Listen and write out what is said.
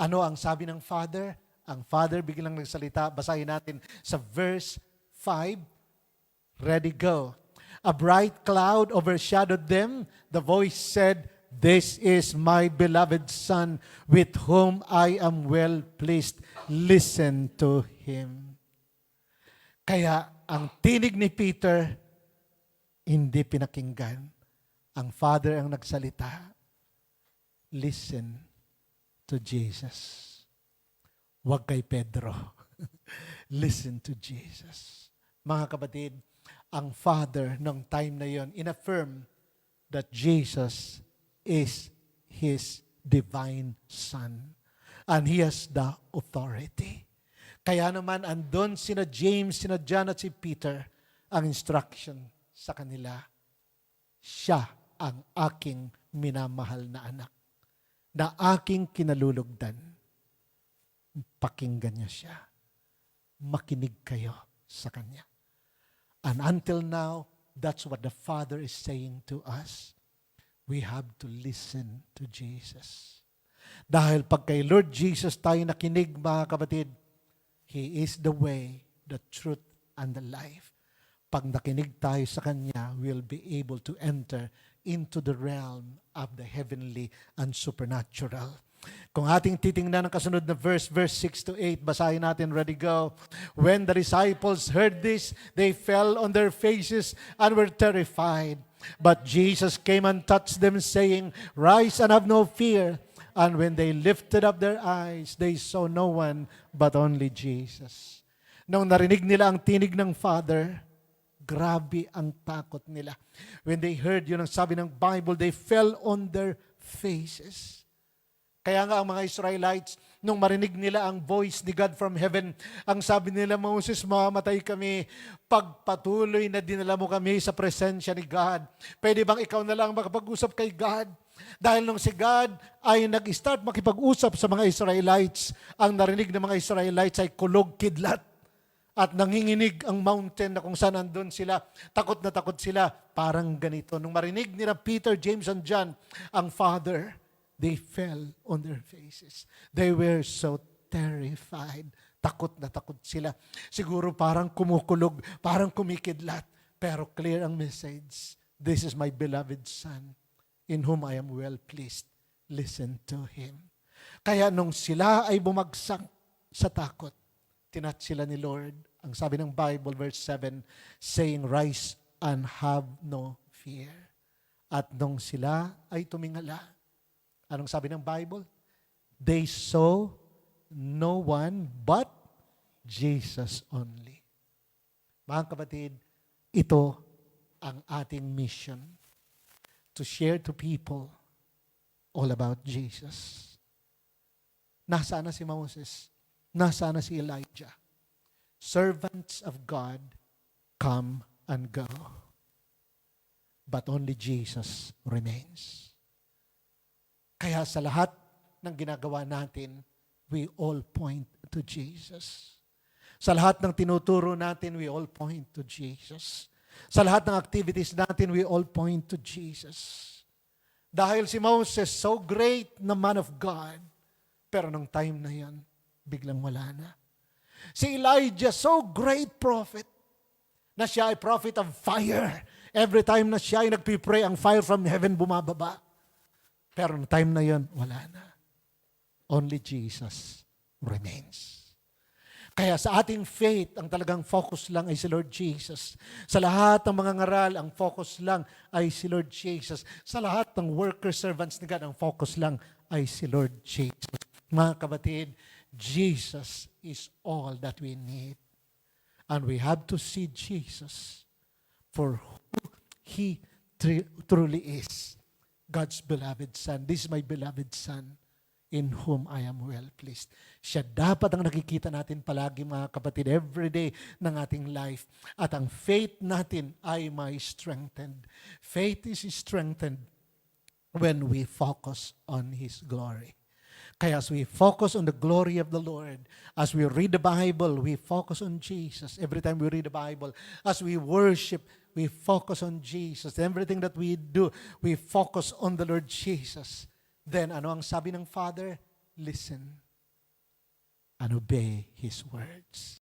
Ano ang sabi ng Father? Ang Father biglang nagsalita. Basahin natin sa verse 5. Ready, go. A bright cloud overshadowed them. The voice said, "This is my beloved Son, with whom I am well pleased. Listen to Him." Kaya ang tinig ni Peter, hindi pinakinggan. Ang Father ang nagsalita. Listen to Jesus. Huwag kay Pedro. Listen to Jesus. Mga kapatid, ang Father ng time na yon inaffirm that Jesus is His divine Son. And He has the authority. Kaya naman, andun sina James, sina John at si Peter, ang instruction sa kanila. Siya ang aking minamahal na anak, na aking kinalulugdan. Pakinggan niyo siya. Makinig kayo sa Kanya. And until now, that's what the Father is saying to us. We have to listen to Jesus. Dahil pag kay Lord Jesus tayo nakinig, mga kapatid, He is the way, the truth, and the life. Pag nakinig tayo sa Kanya, we'll be able to enter into the realm of the heavenly and supernatural. Kung ating titingnan ang kasunod na verse 6 to 8, basahin natin, ready, go. When the disciples heard this, they fell on their faces and were terrified. But Jesus came and touched them, saying, "Rise and have no fear." And when they lifted up their eyes, they saw no one but only Jesus. Nung narinig nila ang tinig ng Father, grabe ang takot nila. When they heard, yun ang sabi ng Bible, they fell on their faces. Kaya nga ang mga Israelites, nung marinig nila ang voice ni God from heaven, ang sabi nila, "Moses, mamamatay kami. Pagpatuloy na dinala mo kami sa presensya ni God. Pwede bang ikaw na lang makapag-usap kay God?" Dahil nung si God ay nag-start makipag-usap sa mga Israelites, ang narinig ng mga Israelites ay kulog kidlat. At nanginginig ang mountain na kung saan andun sila. Takot na takot sila. Parang ganito. Nung marinig nila Peter, James, and John, ang Father, they fell on their faces. They were so terrified. Takot na takot sila. Siguro parang kumukulog, parang kumikidlat. Pero clear ang message. This is my beloved Son, in whom I am well pleased. Listen to Him. Kaya nung sila ay bumagsak sa takot, tinat sila ni Lord. Ang sabi ng Bible, verse 7, saying, "Rise and have no fear." At nung sila ay tumingala, anong sabi ng Bible? They saw no one but Jesus only. Mga kapatid, ito ang ating mission, to share to people all about Jesus. Nasaan na si Moses? Nasaan na si Elijah? Servants of God come and go. But only Jesus remains. Kaya sa lahat ng ginagawa natin, we all point to Jesus. Sa lahat ng tinuturo natin, we all point to Jesus. Sa lahat ng activities natin, we all point to Jesus. Dahil si Moses, so great na man of God, pero nung time na yan, biglang wala na. Si Elijah, so great prophet, na siya ay prophet of fire. Every time na siya ay nagpipray, ang fire from heaven bumababa. Pero nung time na yon, wala na. Only Jesus remains. Kaya sa ating faith, ang talagang focus lang ay si Lord Jesus. Sa lahat ng mga ngaral, ang focus lang ay si Lord Jesus. Sa lahat ng worker servants ni God, ang focus lang ay si Lord Jesus. Mga kapatid, Jesus is all that we need. And we have to see Jesus for who He truly is. God's beloved Son. This is my beloved Son, in whom I am well pleased. Siya dapat ang nakikita natin palagi, mga kapatid, every day ng ating life. At ang faith natin ay may strengthened. Faith is strengthened when we focus on His glory. Kaya as we focus on the glory of the Lord, as we read the Bible, we focus on Jesus. Every time we read the Bible, as we worship, we focus on Jesus. Everything that we do, we focus on the Lord Jesus. Then ano ang sabi ng Father? Listen. and obey His words.